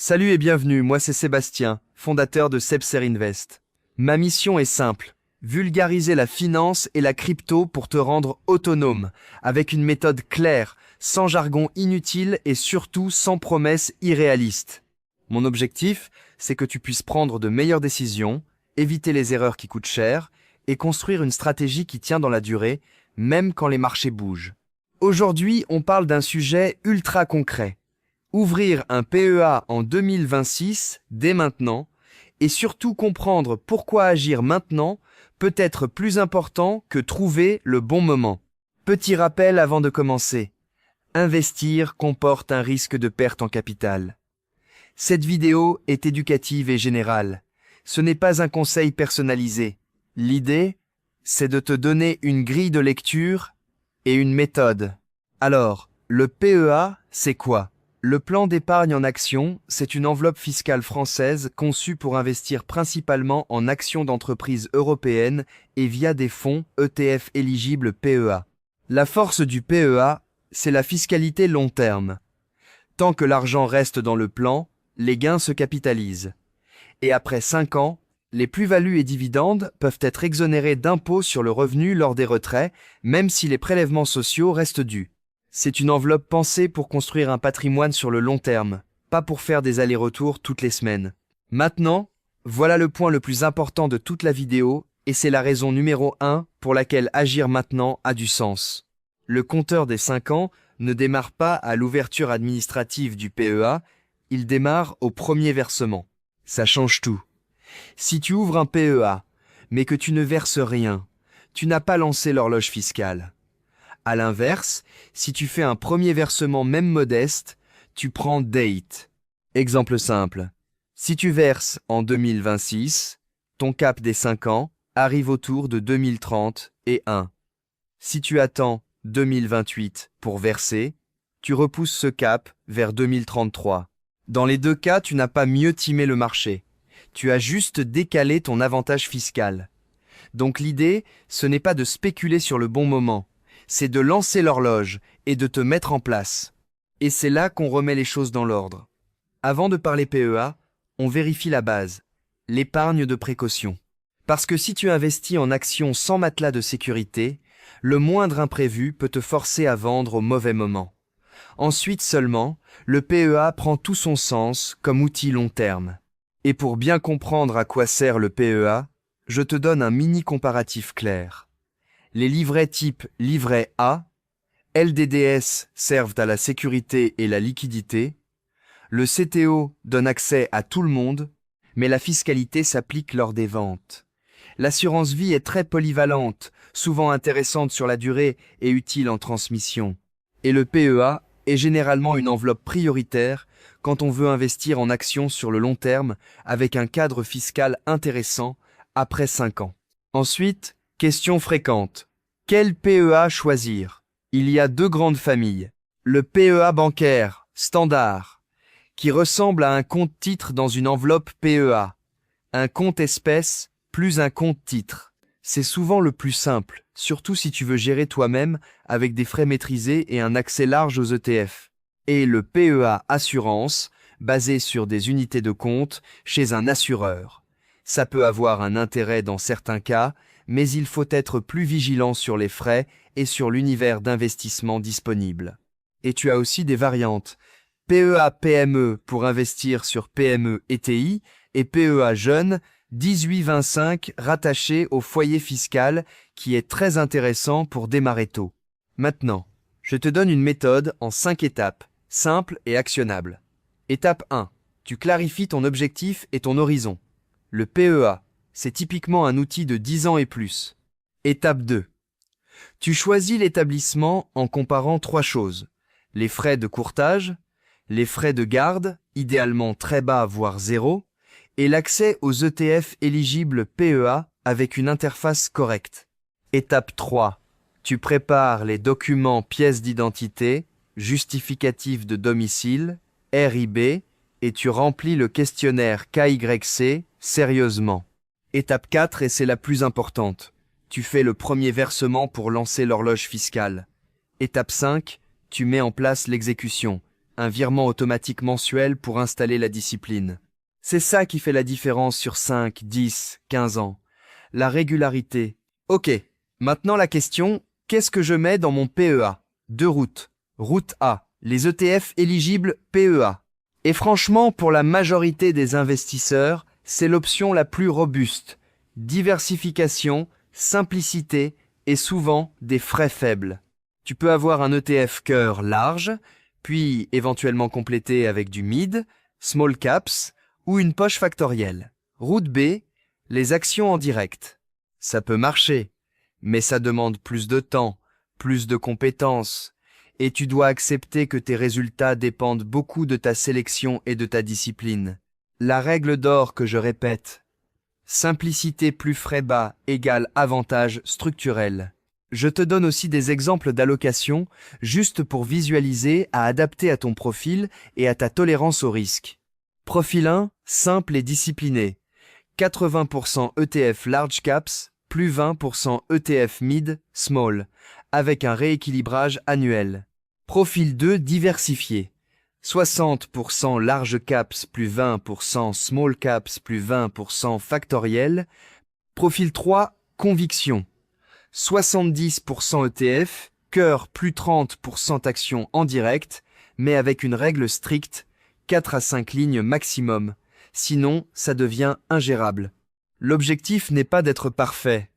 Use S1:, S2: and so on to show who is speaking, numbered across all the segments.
S1: Salut et bienvenue, moi c'est Sébastien, fondateur de Sebser Invest. Ma mission est simple, vulgariser la finance et la crypto pour te rendre autonome, avec une méthode claire, sans jargon inutile et surtout sans promesses irréalistes. Mon objectif, c'est que tu puisses prendre de meilleures décisions, éviter les erreurs qui coûtent cher et construire une stratégie qui tient dans la durée, même quand les marchés bougent. Aujourd'hui, on parle d'un sujet ultra concret. Ouvrir un PEA en 2026, dès maintenant, et surtout comprendre pourquoi agir maintenant peut être plus important que trouver le bon moment. Petit rappel avant de commencer. Investir comporte un risque de perte en capital. Cette vidéo est éducative et générale. Ce n'est pas un conseil personnalisé. L'idée, c'est de te donner une grille de lecture et une méthode. Alors, le PEA, c'est quoi ? Le plan d'épargne en actions, c'est une enveloppe fiscale française conçue pour investir principalement en actions d'entreprises européennes et via des fonds ETF éligibles PEA. La force du PEA, c'est la fiscalité long terme. Tant que l'argent reste dans le plan, les gains se capitalisent. Et après 5 ans, les plus-values et dividendes peuvent être exonérés d'impôts sur le revenu lors des retraits, même si les prélèvements sociaux restent dus. C'est une enveloppe pensée pour construire un patrimoine sur le long terme, pas pour faire des allers-retours toutes les semaines. Maintenant, voilà le point le plus important de toute la vidéo, et c'est la raison numéro 1 pour laquelle agir maintenant a du sens. Le compteur des 5 ans ne démarre pas à l'ouverture administrative du PEA, il démarre au premier versement. Ça change tout. Si tu ouvres un PEA, mais que tu ne verses rien, tu n'as pas lancé l'horloge fiscale. À l'inverse, si tu fais un premier versement même modeste, tu prends date. Exemple simple. Si tu verses en 2026, ton cap des 5 ans arrive autour de 2030 et 1. Si tu attends 2028 pour verser, tu repousses ce cap vers 2033. Dans les deux cas, tu n'as pas mieux timé le marché. Tu as juste décalé ton avantage fiscal. Donc l'idée, ce n'est pas de spéculer sur le bon moment, c'est de lancer l'horloge et de te mettre en place. Et c'est là qu'on remet les choses dans l'ordre. Avant de parler PEA, on vérifie la base, l'épargne de précaution. Parce que si tu investis en actions sans matelas de sécurité, le moindre imprévu peut te forcer à vendre au mauvais moment. Ensuite seulement, le PEA prend tout son sens comme outil long terme. Et pour bien comprendre à quoi sert le PEA, je te donne un mini comparatif clair. Les livrets type livret A, LDDS servent à la sécurité et la liquidité, le CTO donne accès à tout le monde, mais la fiscalité s'applique lors des ventes. L'assurance vie est très polyvalente, souvent intéressante sur la durée et utile en transmission. Et le PEA est généralement une enveloppe prioritaire quand on veut investir en actions sur le long terme avec un cadre fiscal intéressant après 5 ans. Ensuite, question fréquente. Quel PEA choisir? Il y a deux grandes familles. Le PEA bancaire, standard, qui ressemble à un compte-titre dans une enveloppe PEA. Un compte espèce plus un compte-titre. C'est souvent le plus simple, surtout si tu veux gérer toi-même avec des frais maîtrisés et un accès large aux ETF. Et le PEA assurance, basé sur des unités de compte chez un assureur. Ça peut avoir un intérêt dans certains cas, mais il faut être plus vigilant sur les frais et sur l'univers d'investissement disponible. Et tu as aussi des variantes. PEA PME pour investir sur PME ETI et PEA jeune 18-25 rattaché au foyer fiscal qui est très intéressant pour démarrer tôt. Maintenant, je te donne une méthode en 5 étapes, simple et actionnable. Étape 1. Tu clarifies ton objectif et ton horizon. Le PEA, c'est typiquement un outil de 10 ans et plus. Étape 2. Tu choisis l'établissement en comparant 3 choses. Les frais de courtage, les frais de garde, idéalement très bas voire zéro, et l'accès aux ETF éligibles PEA avec une interface correcte. Étape 3. Tu prépares les documents pièces d'identité, justificatifs de domicile, RIB, et tu remplis le questionnaire KYC sérieusement. Étape 4, et c'est la plus importante. Tu fais le premier versement pour lancer l'horloge fiscale. Étape 5, tu mets en place l'exécution. un virement automatique mensuel pour installer la discipline. C'est ça qui fait la différence sur 5, 10, 15 ans. La régularité. Ok, maintenant la question, qu'est-ce que je mets dans mon PEA? Deux routes. Route A, les ETF éligibles PEA. Et franchement, pour la majorité des investisseurs, c'est l'option la plus robuste. Diversification, simplicité et souvent des frais faibles. Tu peux avoir un ETF cœur large, puis éventuellement complété avec du mid, small caps ou une poche factorielle. Route B, les actions en direct. Ça peut marcher, mais ça demande plus de temps, plus de compétences, et tu dois accepter que tes résultats dépendent beaucoup de ta sélection et de ta discipline. La règle d'or que je répète, simplicité plus frais bas égale avantage structurel. Je te donne aussi des exemples d'allocation juste pour visualiser à adapter à ton profil et à ta tolérance au risque. Profil 1, simple et discipliné. 80% ETF large caps, plus 20% ETF mid, small, avec un rééquilibrage annuel. Profil 2, diversifié. 60% large caps plus 20% small caps plus 20% factoriel. Profil 3, conviction. 70% ETF, cœur plus 30% actions en direct, mais avec une règle stricte, 4 à 5 lignes maximum. Sinon, ça devient ingérable. L'objectif n'est pas d'être parfait.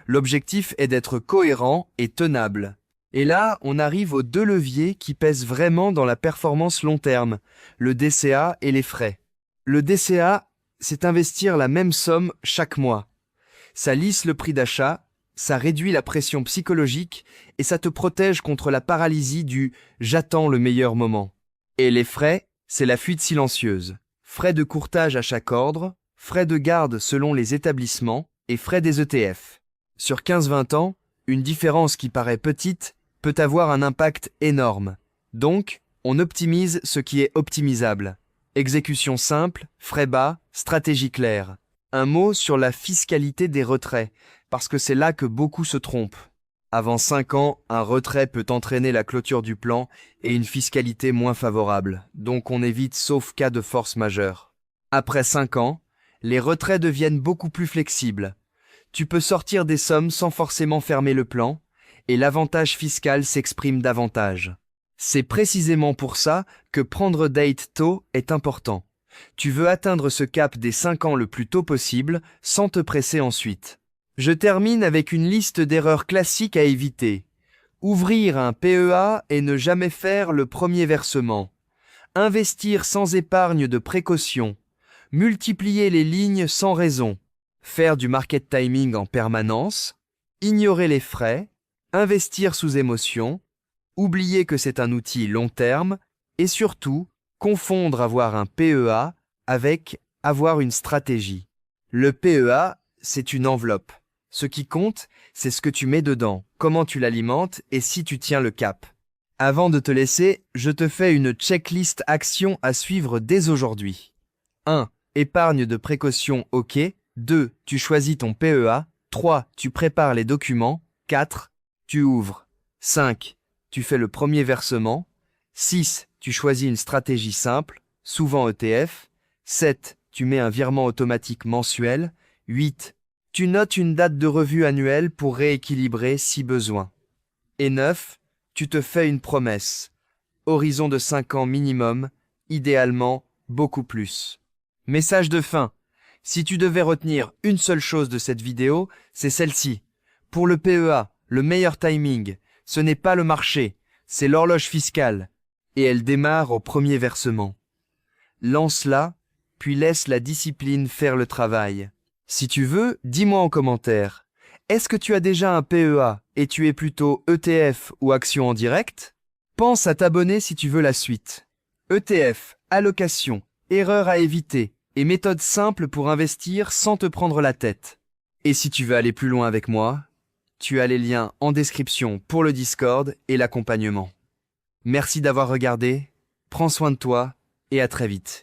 S1: L'objectif est d'être cohérent et tenable. Et là, on arrive aux deux leviers qui pèsent vraiment dans la performance long terme, le DCA et les frais. Le DCA, c'est investir la même somme chaque mois. Ça lisse le prix d'achat, ça réduit la pression psychologique et ça te protège contre la paralysie du « j'attends le meilleur moment ». Et les frais, c'est la fuite silencieuse. Frais de courtage à chaque ordre, frais de garde selon les établissements et frais des ETF. Sur 15-20 ans, une différence qui paraît petite peut avoir un impact énorme. Donc, on optimise ce qui est optimisable. Exécution simple, frais bas, stratégie claire. Un mot sur la fiscalité des retraits, parce que c'est là que beaucoup se trompent. Avant 5 ans, un retrait peut entraîner la clôture du plan et une fiscalité moins favorable, donc on évite sauf cas de force majeure. Après 5 ans, les retraits deviennent beaucoup plus flexibles. Tu peux sortir des sommes sans forcément fermer le plan, et l'avantage fiscal s'exprime davantage. C'est précisément pour ça que prendre date tôt est important. Tu veux atteindre ce cap des 5 ans le plus tôt possible, sans te presser ensuite. Je termine avec une liste d'erreurs classiques à éviter. Ouvrir un PEA et ne jamais faire le premier versement. Investir sans épargne de précaution. Multiplier les lignes sans raison. Faire du market timing en permanence. Ignorer les frais. Investir sous émotion. Oublier que c'est un outil long terme. Et surtout, confondre avoir un PEA avec avoir une stratégie. Le PEA, c'est une enveloppe. Ce qui compte, c'est ce que tu mets dedans, comment tu l'alimentes et si tu tiens le cap. Avant de te laisser, je te fais une checklist action à suivre dès aujourd'hui. 1. Épargne de précaution OK. 2. Tu choisis ton PEA. 3. Tu prépares les documents. 4. Tu ouvres. 5. Tu fais le premier versement. 6. Tu choisis une stratégie simple, souvent ETF. 7. Tu mets un virement automatique mensuel. 8. Tu notes une date de revue annuelle pour rééquilibrer si besoin. Et 9. Tu te fais une promesse. Horizon de 5 ans minimum, idéalement beaucoup plus. Message de fin. Si tu devais retenir une seule chose de cette vidéo, c'est celle-ci. Pour le PEA, le meilleur timing, ce n'est pas le marché, c'est l'horloge fiscale. Et elle démarre au premier versement. Lance-la, puis laisse la discipline faire le travail. Si tu veux, dis-moi en commentaire. Est-ce que tu as déjà un PEA et tu es plutôt ETF ou action en direct? Pense à t'abonner si tu veux la suite. ETF, allocation, erreurs à éviter et méthode simple pour investir sans te prendre la tête. Et si tu veux aller plus loin avec moi, tu as les liens en description pour le Discord et l'accompagnement. Merci d'avoir regardé, prends soin de toi et à très vite.